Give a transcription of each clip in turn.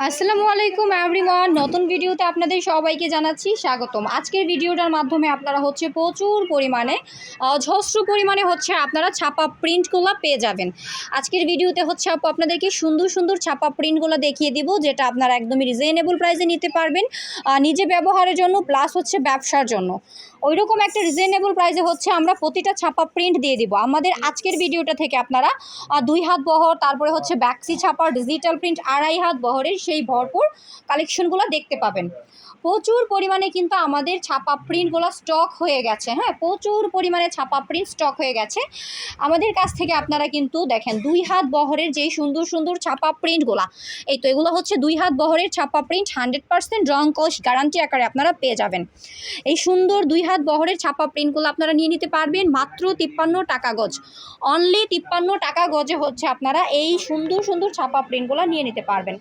আসসালামু আলাইকুম এভরিওয়ান, নতুন ভিডিওতে আপনাদের সবাইকে জানাচ্ছি স্বাগতম। আজকের ভিডিওটার মাধ্যমে আপনারা প্রচুর পরিমাণে অজস্র পরিমাণে আপনারা ছাপা প্রিন্টগুলো পেয়ে যাবেন। আজকের ভিডিওতে আপু আপনাদেরকে সুন্দর সুন্দর ছাপা প্রিন্টগুলো দেখিয়ে দিব, যেটা আপনারা একদমই রিজনেবল প্রাইসে নিতে পারবেন নিজে ব্যবহারের জন্য প্লাস ব্যবসার জন্য। ওইরকম একটা রিজনেবল প্রাইসে আমরা প্রতিটা ছাপা প্রিন্ট দিয়ে দিব। আমাদের আজকের ভিডিওটা থেকে আপনারা 2 হাত বহর, তারপরে ব্যাক্সি ছাপার ডিজিটাল প্রিন্ট 2.5 হাত বহরের সেই ভরপুর কালেকশনগুলো দেখতে পাবেন। প্রচুর পরিমাণে কিন্তু আমাদের ছাপা প্রিন্টগুলো স্টক হয়ে গেছে। হ্যাঁ, প্রচুর পরিমাণে ছাপা প্রিন্ট স্টক হয়ে গেছে আমাদের কাছ থেকে। আপনারা কিন্তু দেখেন 2 হাত বহরের যেই সুন্দর সুন্দর ছাপা প্রিন্টগুলো, এই তো এগুলো 2 হাত বহরের ছাপা প্রিন্ট 100% রং কোশ গ্যারান্টি আকারে আপনারা পেয়ে যাবেন। এই সুন্দর 2 হাত বহরের ছাপা প্রিন্টগুলো আপনারা নিয়ে নিতে পারবেন মাত্র 53 টাকা গজ। অনলি 53 টাকা গজে আপনারা এই সুন্দর সুন্দর ছাপা প্রিন্টগুলো নিয়ে নিতে পারবেন।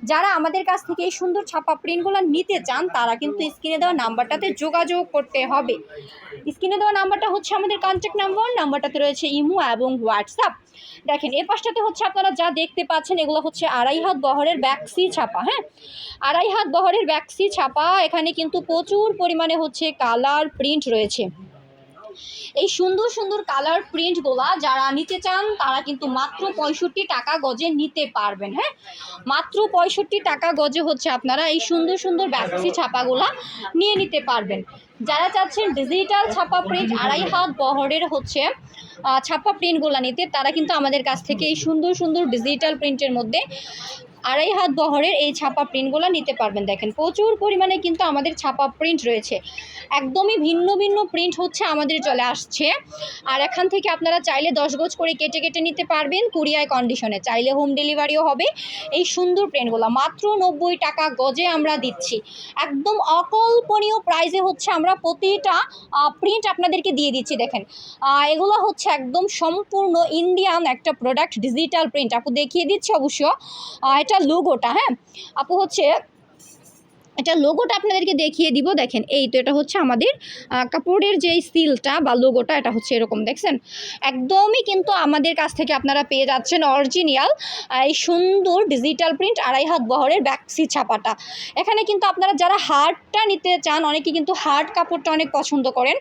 যারা আমাদের কাছ থেকে এই সুন্দর ছাপা প্রিন্টগুলো নিতে চান তারা কিন্তু স্ক্রিনে দেওয়া নাম্বারটাতে যোগাযোগ করতে হবে। স্ক্রিনে দেওয়া নাম্বারটা আমাদের কন্ট্যাক্ট নাম্বারটাতে রয়েছে ইমো এবং হোয়াটসঅ্যাপ। দেখেন এ পাশটাতে আপনারা যা দেখতে পাচ্ছেন এগুলো 2.5 হাত বহরের ব্যাক্সি ছাপা। হ্যাঁ, 2.5 হাত বহরের ব্যাক্সি ছাপা। এখানে কিন্তু প্রচুর পরিমাণে কালার প্রিন্ট রয়েছে। এই সুন্দর সুন্দর কালার প্রিন্টগুলা যারা নিতে চান তারা কিন্তু মাত্র 65 টাকা গজে নিতে পারবেন। হ্যাঁ, মাত্র 65 টাকা গজে আপনারা এই সুন্দর সুন্দর ব্যাক্সি ছাপাগুলা নিয়ে নিতে পারবেন। যারা চাচ্ছেন ডিজিটাল ছাপা প্রিন্ট 2.5 হাত বহরের ছাপা প্রিন্টগুলো নিতে, তারা কিন্তু আমাদের কাছ থেকে এই সুন্দর সুন্দর ডিজিটাল প্রিন্টের মধ্যে 2.5 হাত বহরের এই ছাপা প্রিন্টগুলো নিতে পারবেন। দেখেন প্রচুর পরিমাণে কিন্তু আমাদের ছাপা প্রিন্ট রয়েছে, একদমই ভিন্ন ভিন্ন প্রিন্ট আমাদের চলে আসছে। আর এখান থেকে আপনারা চাইলে 10 গজ করে কেটে কেটে নিতে পারবেন কুরিয়ার কন্ডিশনে, চাইলে হোম ডেলিভারিও হবে। এই সুন্দর প্রিন্টগুলো মাত্র 90 টাকা গজে আমরা দিচ্ছি। একদম অকল্পনীয় প্রাইসে আমরা প্রতিটা প্রিন্ট আপনাদেরকে দিয়ে দিচ্ছি। দেখেন এগুলো একদম সম্পূর্ণ ইন্ডিয়ান একটা প্রোডাক্ট, ডিজিটাল প্রিন্ট। আপু দেখিয়ে দিচ্ছি অবশ্য এটা লোগোটা। হ্যাঁ আপু এটা লোগোটা আপনাদেরকে দেখিয়ে দিব। দেখেন এই তো এটা আমাদের কাপড়ের যে সিলটা বা লোগোটা, এটা এরকম দেখছেন। একদমই কিন্তু আমাদের কাছ থেকে আপনারা পেয়ে যাচ্ছেন অরিজিনাল এই সুন্দর ডিজিটাল প্রিন্ট 2.5 হাত বহরের ব্যাক্সি ছাপাটা। এখানে কিন্তু আপনারা যারা হার্ডটা নিতে চান, অনেকে কিন্তু হার্ড কাপড়টা অনেক পছন্দ করেন,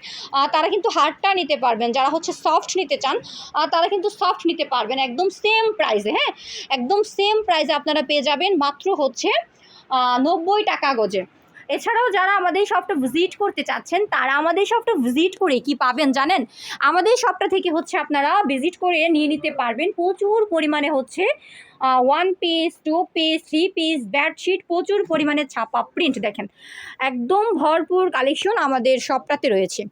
তারা কিন্তু হার্ডটা নিতে পারবেন। যারা সফট নিতে চান তারা কিন্তু সফট নিতে পারবেন একদম সেম প্রাইসে। হ্যাঁ, একদম সেম প্রাইসে আপনারা পেয়ে যাবেন মাত্র 90 টাকা গজে। এছাড়াও যারা আমাদের শপটা ভিজিট করতে চাচ্ছেন তারা আমাদের শপটা ভিজিট করে কি পাবেন জানেন? আমাদের শপটা থেকে আপনারা ভিজিট করে নিয়ে নিতে পারবেন প্রচুর পরিমাণে 1 পিস 2 পিস 3 পিস বেডশিট, প্রচুর পরিমাণে ছাপা প্রিন্ট। দেখেন একদম ভরপুর কালেকশন আমাদের শপটাতে রয়েছে।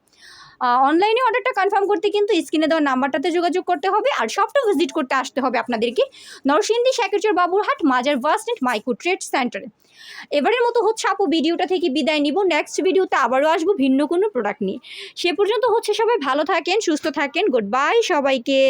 অনলাইনে অর্ডারটা কনফার্ম করতে কিন্তু স্ক্রিনে দেওয়া নাম্বারটাতে যোগাযোগ করতে হবে। আর শপটা ভিজিট করতে আসতে হবে আপনাদেরকে নরসিংদী শাকেরচর বাবুরহাট মাজার বাস স্ট্যান্ড মাইক্রো ট্রেড সেন্টারে। এবারের মতো আপু ভিডিওটা থেকে বিদায় নিব। নেক্সট ভিডিওতে আবারও আসবো ভিন্ন কোনো প্রোডাক্ট নিয়ে। সে পর্যন্ত সবাই ভালো থাকেন, সুস্থ থাকেন। গুড বাই সবাইকে।